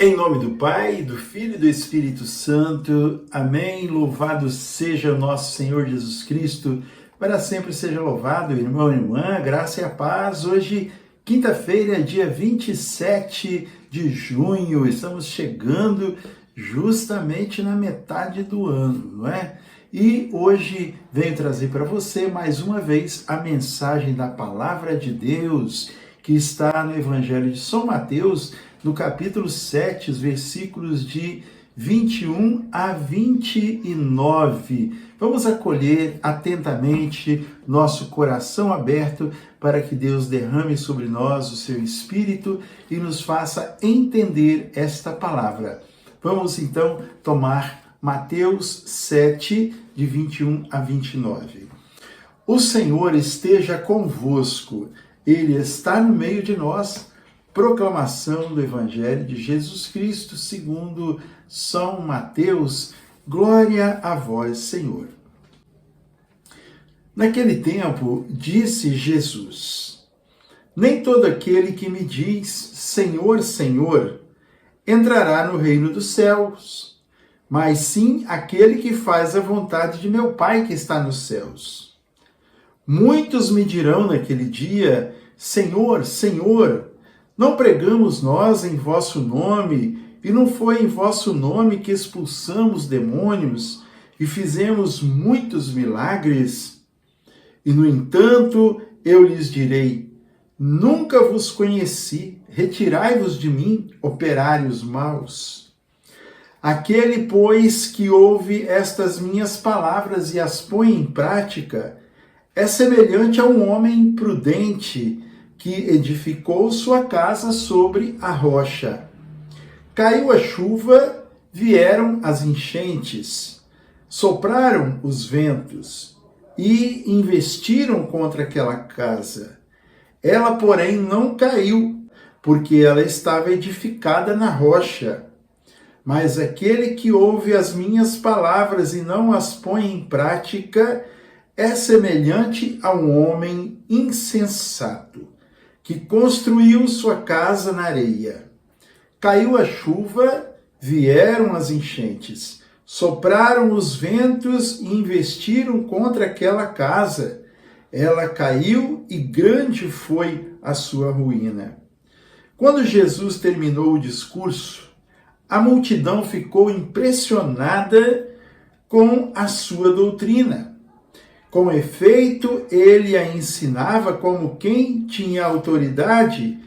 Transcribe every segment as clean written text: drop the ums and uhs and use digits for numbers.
Em nome do Pai, do Filho e do Espírito Santo. Amém. Louvado seja o nosso Senhor Jesus Cristo. Para sempre seja louvado, irmão e irmã. Graça e a paz. Hoje, quinta-feira, dia 27 de junho. Estamos chegando justamente na metade do ano, não é? E hoje venho trazer para você, mais uma vez, a mensagem da Palavra de Deus, que está no Evangelho de São Mateus, no capítulo 7, os versículos de 21 a 29. Vamos acolher atentamente, nosso coração aberto, para que Deus derrame sobre nós o seu Espírito e nos faça entender esta palavra. Vamos então tomar Mateus 7, de 21 a 29. O Senhor esteja convosco, Ele está no meio de nós. Proclamação do Evangelho de Jesus Cristo segundo São Mateus. Glória a vós, Senhor. Naquele tempo, disse Jesus: nem todo aquele que me diz Senhor, Senhor, entrará no reino dos céus, mas sim aquele que faz a vontade de meu Pai que está nos céus. Muitos me dirão naquele dia: Senhor, Senhor, não pregamos nós em vosso nome, e não foi em vosso nome que expulsamos demônios e fizemos muitos milagres? E, no entanto, eu lhes direi: nunca vos conheci, retirai-vos de mim, operários maus. Aquele, pois, que ouve estas minhas palavras e as põe em prática, é semelhante a um homem prudente que edificou sua casa sobre a rocha. Caiu a chuva, vieram as enchentes, sopraram os ventos e investiram contra aquela casa. Ela, porém, não caiu, porque ela estava edificada na rocha. Mas aquele que ouve as minhas palavras e não as põe em prática é semelhante a um homem insensato, que construiu sua casa na areia. Caiu a chuva, vieram as enchentes, sopraram os ventos e investiram contra aquela casa. Ela caiu e grande foi a sua ruína. Quando Jesus terminou o discurso, a multidão ficou impressionada com a sua doutrina. Com efeito, ele a ensinava como quem tinha autoridade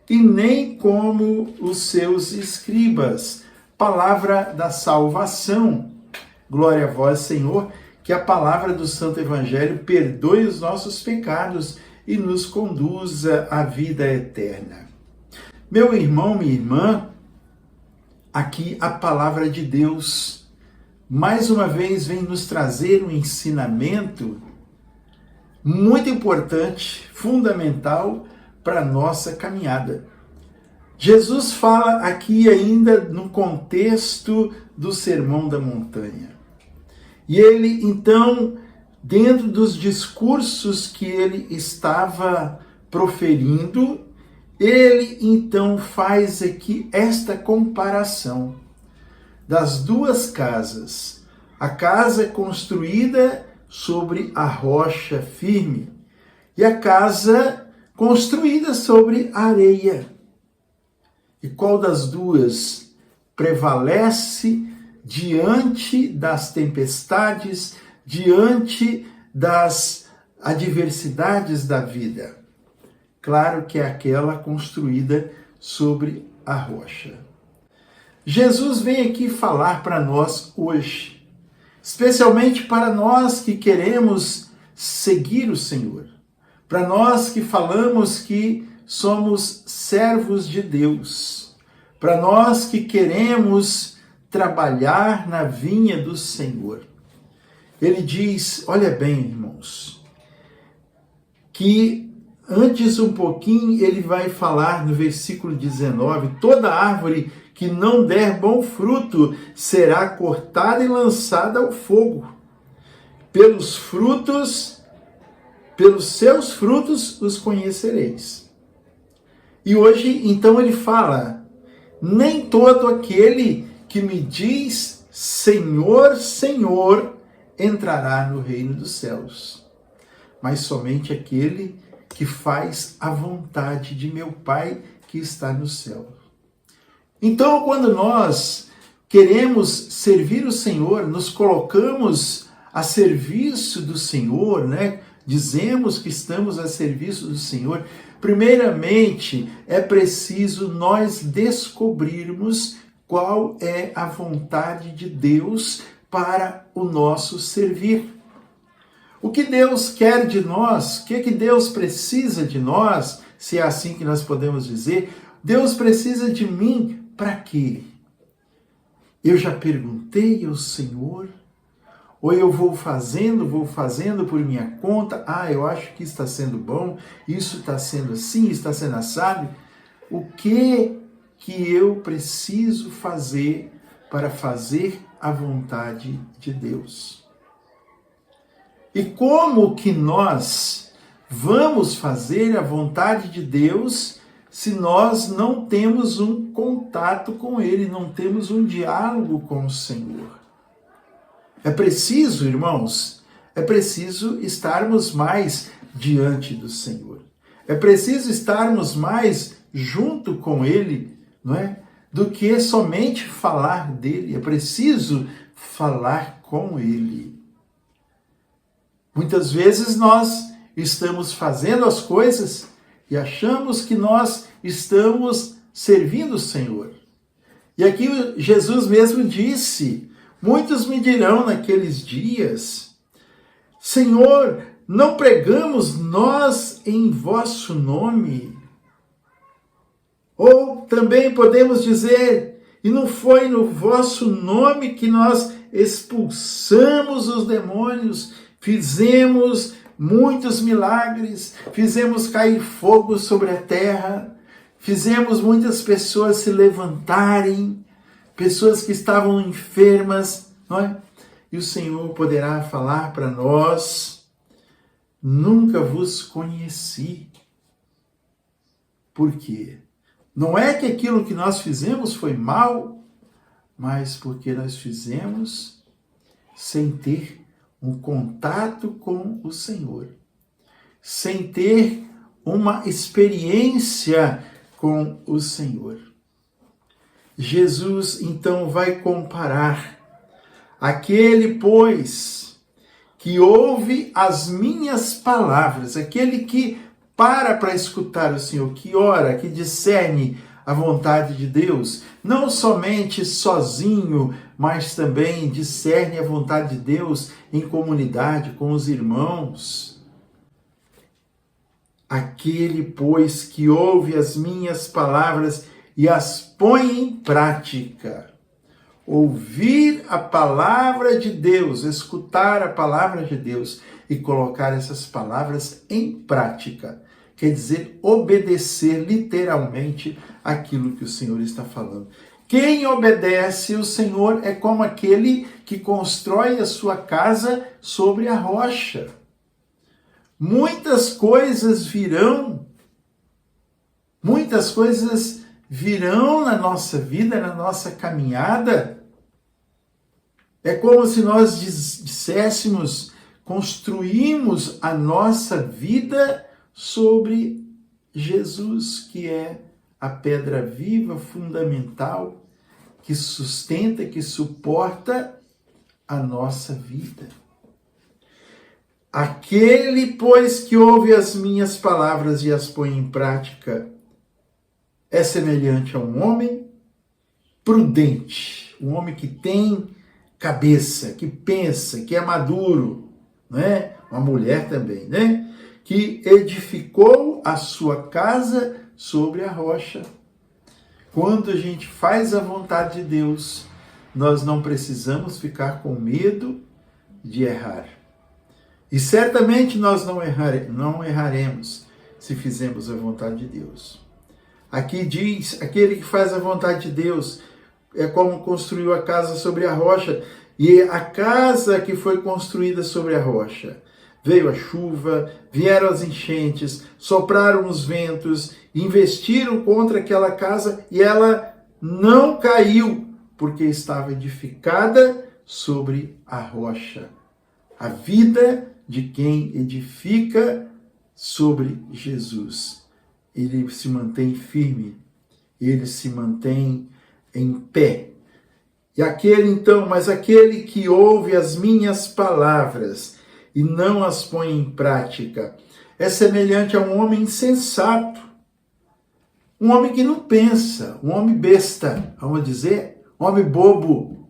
e nem como os seus escribas. Palavra da salvação. Glória a vós, Senhor, que a palavra do Santo Evangelho perdoe os nossos pecados e nos conduza à vida eterna. Meu irmão, minha irmã, aqui a palavra de Deus mais uma vez vem nos trazer um ensinamento muito importante, fundamental para a nossa caminhada. Jesus fala aqui ainda no contexto do Sermão da Montanha. E ele, então, dentro dos discursos que ele estava proferindo, ele, então, faz aqui esta comparação das duas casas. A casa construída sobre a rocha firme e a casa construída sobre a areia. E qual das duas prevalece diante das tempestades, diante das adversidades da vida? Claro que é aquela construída sobre a rocha. Jesus vem aqui falar para nós hoje, especialmente para nós que queremos seguir o Senhor, para nós que falamos que somos servos de Deus, para nós que queremos trabalhar na vinha do Senhor. Ele diz, olha bem, irmãos, que antes um pouquinho ele vai falar no versículo 19, toda árvore que não der bom fruto será cortada e lançada ao fogo. Pelos seus frutos os conhecereis. E hoje, então, ele fala Nem todo aquele que me diz Senhor, Senhor, entrará no reino dos céus, mas somente aquele que faz a vontade de meu Pai que está no céu. Então, quando nós queremos servir o Senhor, nos colocamos a serviço do Senhor, né? Dizemos que estamos a serviço do Senhor. Primeiramente, é preciso nós descobrirmos qual é a vontade de Deus para o nosso servir. O que Deus quer de nós? O que Deus precisa de nós? Se é assim que nós podemos dizer. Deus precisa de mim para quê? Eu já perguntei ao Senhor? Ou eu vou fazendo por minha conta? Eu acho que está sendo bom, isso está sendo assim, está sendo assado. O que eu preciso fazer para fazer a vontade de Deus? E como que nós vamos fazer a vontade de Deus se nós não temos um contato com Ele, não temos um diálogo com o Senhor? É preciso, irmãos, estarmos mais diante do Senhor. É preciso estarmos mais junto com Ele, não é? Do que somente falar dele. É preciso falar com Ele. Muitas vezes nós estamos fazendo as coisas e achamos que nós estamos servindo o Senhor. E aqui Jesus mesmo disse: muitos me dirão naqueles dias: Senhor, não pregamos nós em vosso nome? Ou também podemos dizer: e não foi no vosso nome que nós expulsamos os demônios, fizemos muitos milagres, fizemos cair fogo sobre a terra, fizemos muitas pessoas se levantarem, pessoas que estavam enfermas, não é? E o Senhor poderá falar para nós: nunca vos conheci. Por quê? Não é que aquilo que nós fizemos foi mal, mas porque nós fizemos sem ter um contato com o Senhor, sem ter uma experiência com o Senhor. Jesus, então, vai comparar aquele, pois, que ouve as minhas palavras, aquele que para escutar o Senhor, que ora, que discerne a vontade de Deus, não somente sozinho, mas também discerne a vontade de Deus em comunidade com os irmãos. Aquele, pois, que ouve as minhas palavras e as põe em prática. Ouvir a palavra de Deus, escutar a palavra de Deus e colocar essas palavras em prática. Quer dizer, obedecer literalmente aquilo que o Senhor está falando. Quem obedece o Senhor é como aquele que constrói a sua casa sobre a rocha. Muitas coisas virão na nossa vida, na nossa caminhada. É como se nós disséssemos, construímos a nossa vida sobre Jesus, que é a pedra viva, fundamental, que sustenta, que suporta a nossa vida. Aquele, pois, que ouve as minhas palavras e as põe em prática, é semelhante a um homem prudente, um homem que tem cabeça, que pensa, que é maduro, né? Uma mulher também, né? Que edificou a sua casa sobre a rocha. Quando a gente faz a vontade de Deus, nós não precisamos ficar com medo de errar. E certamente nós não erraremos se fizermos a vontade de Deus. Aqui diz, aquele que faz a vontade de Deus é como construiu a casa sobre a rocha. E a casa que foi construída sobre a rocha, veio a chuva, vieram as enchentes, sopraram os ventos, investiram contra aquela casa e ela não caiu, porque estava edificada sobre a rocha. A vida de quem edifica sobre Jesus. Ele se mantém firme, ele se mantém em pé. E aquele que ouve as minhas palavras e não as põe em prática, é semelhante a um homem insensato, um homem que não pensa, um homem besta, vamos dizer, um homem bobo,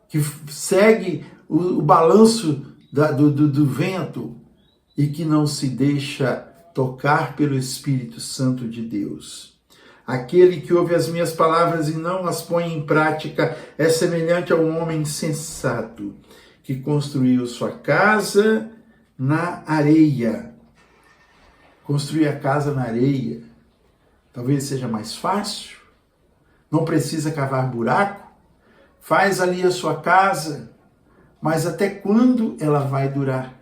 que segue o balanço do vento e que não se deixa tocar pelo Espírito Santo de Deus. Aquele que ouve as minhas palavras e não as põe em prática é semelhante a um homem insensato que construiu sua casa na areia. Construir a casa na areia talvez seja mais fácil, não precisa cavar buraco, faz ali a sua casa, mas até quando ela vai durar?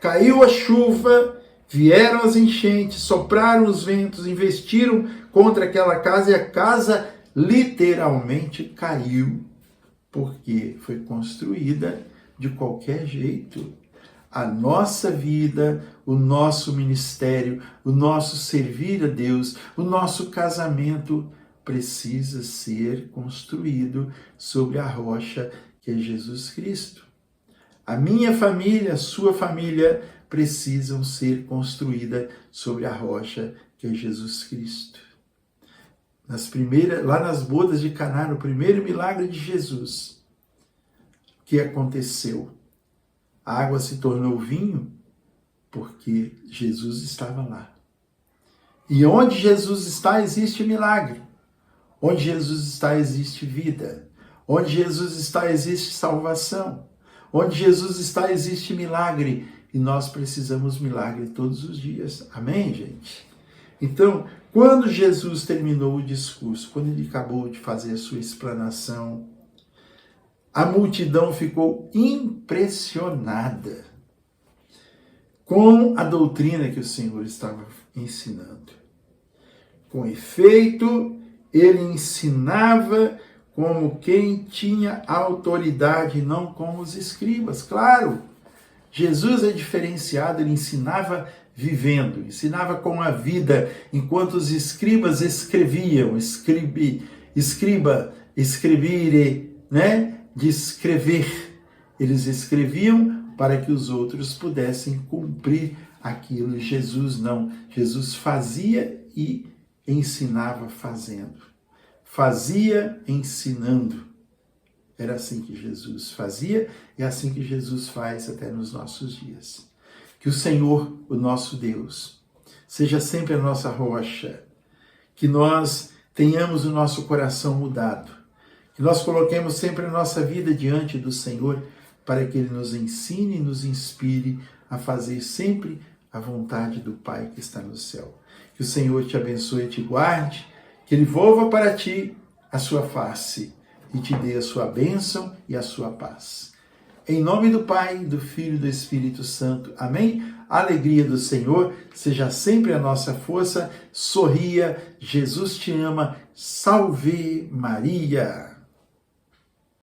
Caiu a chuva, vieram as enchentes, sopraram os ventos, investiram contra aquela casa e a casa literalmente caiu, porque foi construída de qualquer jeito. A nossa vida, o nosso ministério, o nosso servir a Deus, o nosso casamento precisa ser construído sobre a rocha que é Jesus Cristo. A minha família, a sua família precisam ser construídas sobre a rocha que é Jesus Cristo. Lá nas bodas de Caná, no primeiro milagre de Jesus, o que aconteceu? A água se tornou vinho porque Jesus estava lá. E onde Jesus está, existe milagre. Onde Jesus está, existe vida. Onde Jesus está, existe salvação. Onde Jesus está, existe milagre. E nós precisamos de milagre todos os dias. Amém, gente? Então, quando Jesus terminou o discurso, quando ele acabou de fazer a sua explanação, a multidão ficou impressionada com a doutrina que o Senhor estava ensinando. Com efeito, ele ensinava como quem tinha autoridade, não como os escribas. Claro, Jesus é diferenciado, ele ensinava vivendo, ensinava com a vida, enquanto os escribas escreviam, escrevire, né? De escrever. Eles escreviam para que os outros pudessem cumprir aquilo. Jesus não. Jesus fazia e ensinava fazendo. Fazia ensinando. Era assim que Jesus fazia e é assim que Jesus faz até nos nossos dias. Que o Senhor, o nosso Deus, seja sempre a nossa rocha. Que nós tenhamos o nosso coração mudado. Que nós coloquemos sempre a nossa vida diante do Senhor para que Ele nos ensine e nos inspire a fazer sempre a vontade do Pai que está no céu. Que o Senhor te abençoe e te guarde, que Ele volva para ti a sua face e te dê a sua bênção e a sua paz. Em nome do Pai, do Filho e do Espírito Santo. Amém? A alegria do Senhor seja sempre a nossa força. Sorria, Jesus te ama. Salve Maria!